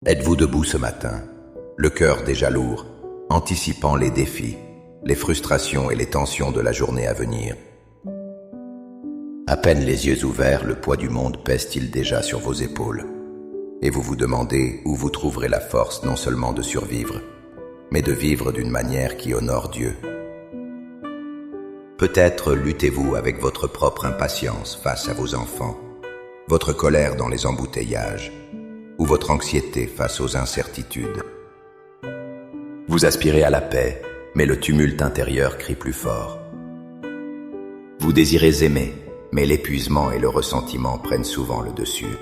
Êtes-vous debout ce matin, le cœur déjà lourd, anticipant les défis, les frustrations et les tensions de la journée à venir? À peine les yeux ouverts, le poids du monde pèse-t-il déjà sur vos épaules? Et vous vous demandez où vous trouverez la force non seulement de survivre, mais de vivre d'une manière qui honore Dieu. Peut-être luttez-vous avec votre propre impatience face à vos enfants, votre colère dans les embouteillages, ou votre anxiété face aux incertitudes. Vous aspirez à la paix, mais le tumulte intérieur crie plus fort. Vous désirez aimer, mais l'épuisement et le ressentiment prennent souvent le dessus.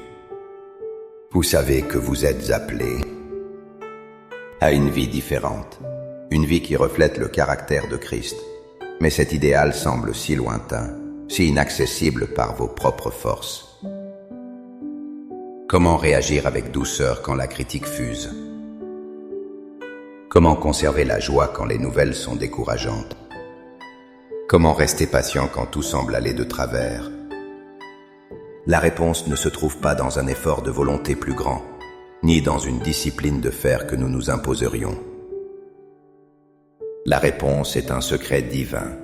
Vous savez que vous êtes appelés à une vie différente, une vie qui reflète le caractère de Christ. Mais cet idéal semble si lointain, si inaccessible par vos propres forces. Comment réagir avec douceur quand la critique fuse? Comment conserver la joie quand les nouvelles sont décourageantes? Comment rester patient quand tout semble aller de travers? La réponse ne se trouve pas dans un effort de volonté plus grand, ni dans une discipline de fer que nous nous imposerions. La réponse est un secret divin,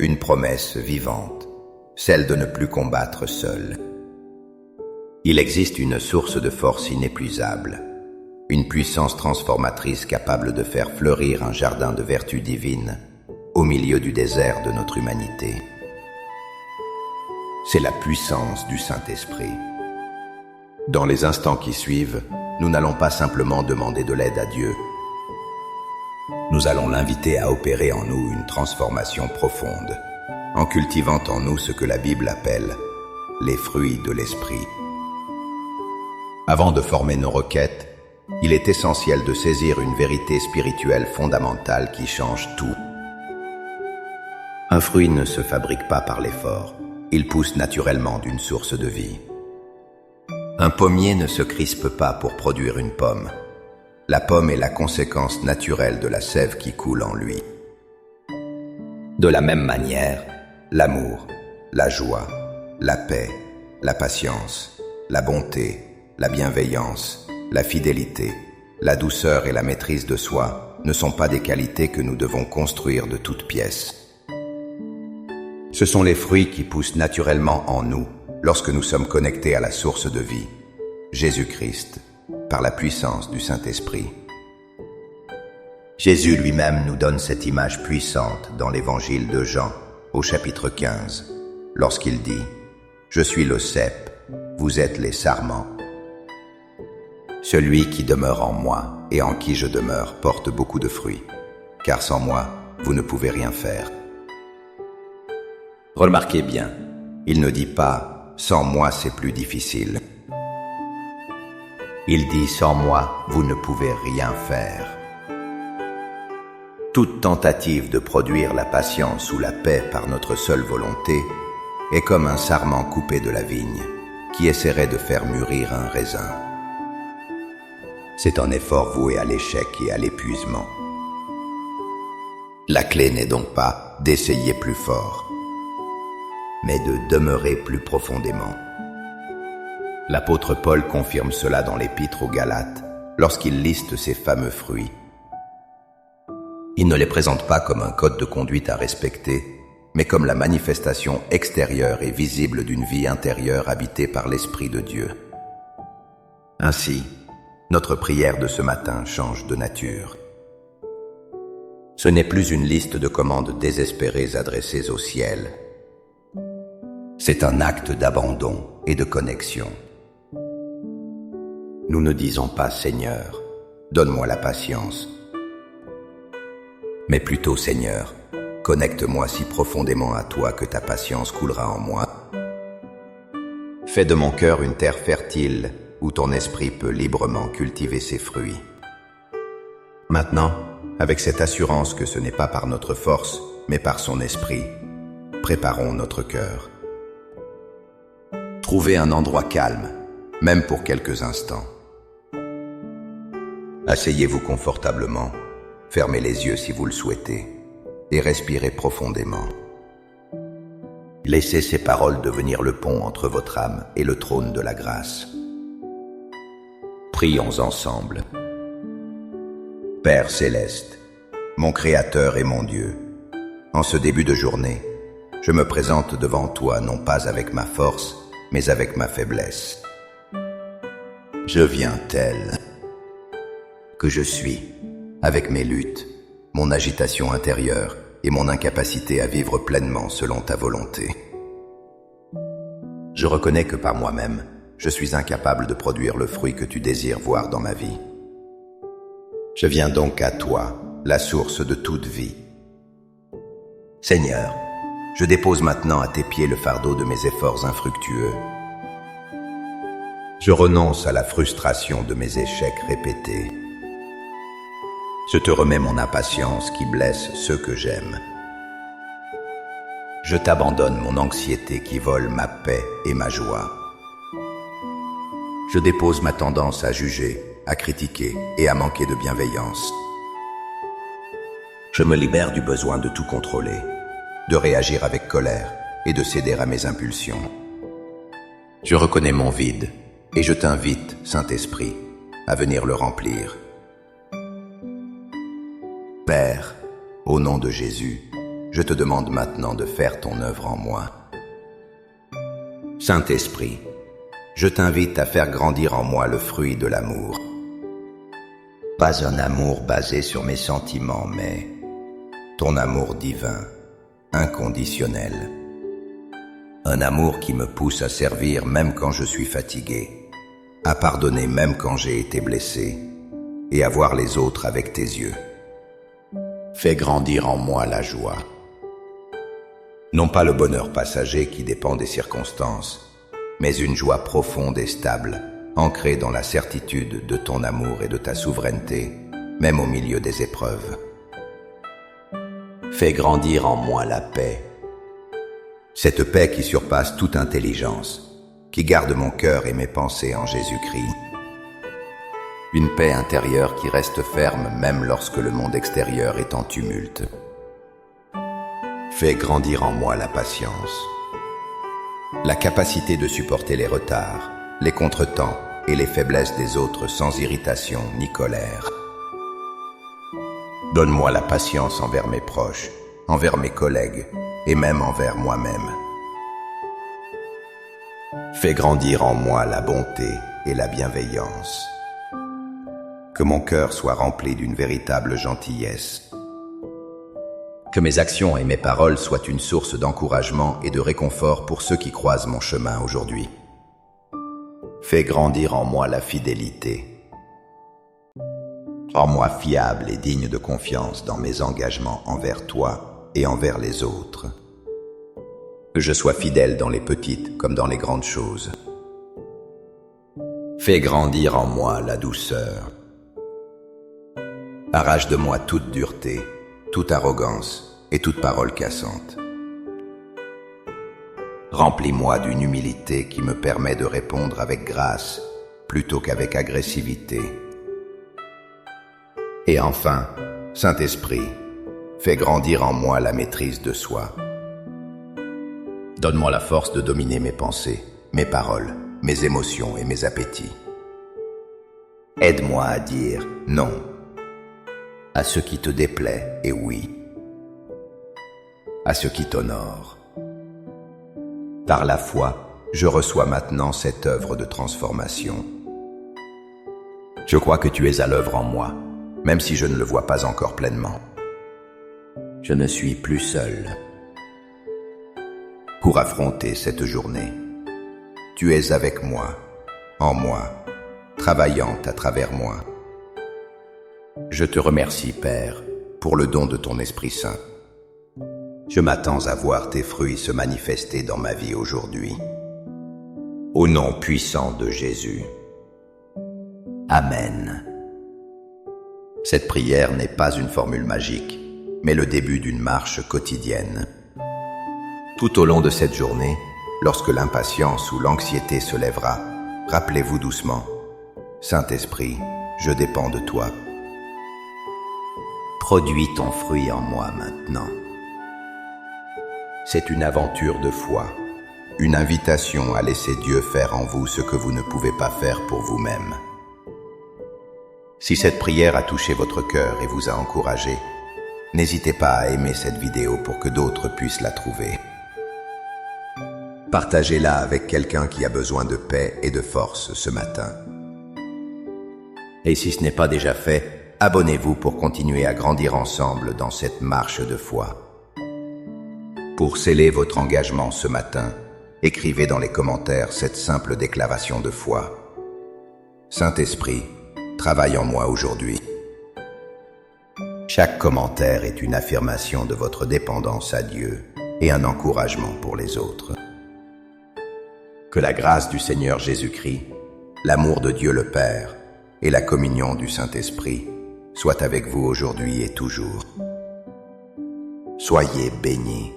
une promesse vivante, celle de ne plus combattre seul. Il existe une source de force inépuisable, une puissance transformatrice capable de faire fleurir un jardin de vertus divines au milieu du désert de notre humanité. C'est la puissance du Saint-Esprit. Dans les instants qui suivent, nous n'allons pas simplement demander de l'aide à Dieu. Nous allons l'inviter à opérer en nous une transformation profonde, en cultivant en nous ce que la Bible appelle les fruits de l'esprit. Avant de former nos requêtes, il est essentiel de saisir une vérité spirituelle fondamentale qui change tout. Un fruit ne se fabrique pas par l'effort, il pousse naturellement d'une source de vie. Un pommier ne se crispe pas pour produire une pomme. La pomme est la conséquence naturelle de la sève qui coule en lui. De la même manière, l'amour, la joie, la paix, la patience, la bonté, la bienveillance, la fidélité, la douceur et la maîtrise de soi ne sont pas des qualités que nous devons construire de toutes pièces. Ce sont les fruits qui poussent naturellement en nous lorsque nous sommes connectés à la source de vie, Jésus-Christ, par la puissance du Saint-Esprit. Jésus lui-même nous donne cette image puissante dans l'évangile de Jean, au chapitre 15, lorsqu'il dit « Je suis le cep, vous êtes les sarments. Celui qui demeure en moi et en qui je demeure porte beaucoup de fruits, car sans moi, vous ne pouvez rien faire. » Remarquez bien, il ne dit pas « sans moi c'est plus difficile ». Il dit « sans moi, vous ne pouvez rien faire ». Toute tentative de produire la patience ou la paix par notre seule volonté est comme un sarment coupé de la vigne qui essaierait de faire mûrir un raisin. C'est un effort voué à l'échec et à l'épuisement. La clé n'est donc pas d'essayer plus fort, mais de demeurer plus profondément. L'apôtre Paul confirme cela dans l'épître aux Galates, lorsqu'il liste ces fameux fruits. Il ne les présente pas comme un code de conduite à respecter, mais comme la manifestation extérieure et visible d'une vie intérieure habitée par l'Esprit de Dieu. Ainsi, notre prière de ce matin change de nature. Ce n'est plus une liste de commandes désespérées adressées au ciel. C'est un acte d'abandon et de connexion. Nous ne disons pas « Seigneur, donne-moi la patience », mais plutôt « Seigneur, connecte-moi si profondément à toi que ta patience coulera en moi. Fais de mon cœur une terre fertile où ton esprit peut librement cultiver ses fruits. » Maintenant, avec cette assurance que ce n'est pas par notre force, mais par son esprit, préparons notre cœur. Trouvez un endroit calme, même pour quelques instants. Asseyez-vous confortablement, fermez les yeux si vous le souhaitez, et respirez profondément. Laissez ces paroles devenir le pont entre votre âme et le trône de la grâce. Prions ensemble. Père céleste, mon Créateur et mon Dieu, en ce début de journée, je me présente devant toi non pas avec ma force, mais avec ma faiblesse. Je viens tel que je suis, avec mes luttes, mon agitation intérieure et mon incapacité à vivre pleinement selon ta volonté. Je reconnais que par moi-même, je suis incapable de produire le fruit que tu désires voir dans ma vie. Je viens donc à toi, la source de toute vie. Seigneur, je dépose maintenant à tes pieds le fardeau de mes efforts infructueux. Je renonce à la frustration de mes échecs répétés. Je te remets mon impatience qui blesse ceux que j'aime. Je t'abandonne mon anxiété qui vole ma paix et ma joie. Je dépose ma tendance à juger, à critiquer et à manquer de bienveillance. Je me libère du besoin de tout contrôler, de réagir avec colère et de céder à mes impulsions. Je reconnais mon vide et je t'invite, Saint-Esprit, à venir le remplir. Père, au nom de Jésus, je te demande maintenant de faire ton œuvre en moi. Saint-Esprit, je t'invite à faire grandir en moi le fruit de l'amour. Pas un amour basé sur mes sentiments, mais ton amour divin, inconditionnel. Un amour qui me pousse à servir même quand je suis fatigué, à pardonner même quand j'ai été blessé, et à voir les autres avec tes yeux. Fais grandir en moi la joie. Non pas le bonheur passager qui dépend des circonstances, mais une joie profonde et stable, ancrée dans la certitude de ton amour et de ta souveraineté, même au milieu des épreuves. Fais grandir en moi la paix. Cette paix qui surpasse toute intelligence, qui garde mon cœur et mes pensées en Jésus-Christ. Une paix intérieure qui reste ferme même lorsque le monde extérieur est en tumulte. Fais grandir en moi la patience. La capacité de supporter les retards, les contretemps et les faiblesses des autres sans irritation ni colère. Donne-moi la patience envers mes proches, envers mes collègues et même envers moi-même. Fais grandir en moi la bonté et la bienveillance. Que mon cœur soit rempli d'une véritable gentillesse. Que mes actions et mes paroles soient une source d'encouragement et de réconfort pour ceux qui croisent mon chemin aujourd'hui. Fais grandir en moi la fidélité. Rends-moi fiable et digne de confiance dans mes engagements envers toi et envers les autres. Que je sois fidèle dans les petites comme dans les grandes choses. Fais grandir en moi la douceur. Arrache de moi toute dureté, toute arrogance et toute parole cassante. Remplis-moi d'une humilité qui me permet de répondre avec grâce plutôt qu'avec agressivité. Et enfin, Saint-Esprit, fais grandir en moi la maîtrise de soi. Donne-moi la force de dominer mes pensées, mes paroles, mes émotions et mes appétits. Aide-moi à dire non à ce qui te déplaît et oui à ce qui t'honore. Par la foi, je reçois maintenant cette œuvre de transformation. Je crois que tu es à l'œuvre en moi, même si je ne le vois pas encore pleinement. Je ne suis plus seul pour affronter cette journée. Tu es avec moi, en moi, travaillant à travers moi. Je te remercie, Père, pour le don de ton Esprit Saint. Je m'attends à voir tes fruits se manifester dans ma vie aujourd'hui. Au nom puissant de Jésus. Amen. Cette prière n'est pas une formule magique, mais le début d'une marche quotidienne. Tout au long de cette journée, lorsque l'impatience ou l'anxiété se lèvera, rappelez-vous doucement, Saint-Esprit, je dépends de toi. Produis ton fruit en moi maintenant. C'est une aventure de foi, une invitation à laisser Dieu faire en vous ce que vous ne pouvez pas faire pour vous-même. Si cette prière a touché votre cœur et vous a encouragé, n'hésitez pas à aimer cette vidéo pour que d'autres puissent la trouver. Partagez-la avec quelqu'un qui a besoin de paix et de force ce matin. Et si ce n'est pas déjà fait, abonnez-vous pour continuer à grandir ensemble dans cette marche de foi. Pour sceller votre engagement ce matin, écrivez dans les commentaires cette simple déclaration de foi. Saint-Esprit, travaille en moi aujourd'hui. Chaque commentaire est une affirmation de votre dépendance à Dieu et un encouragement pour les autres. Que la grâce du Seigneur Jésus-Christ, l'amour de Dieu le Père et la communion du Saint-Esprit soient avec vous aujourd'hui et toujours. Soyez bénis.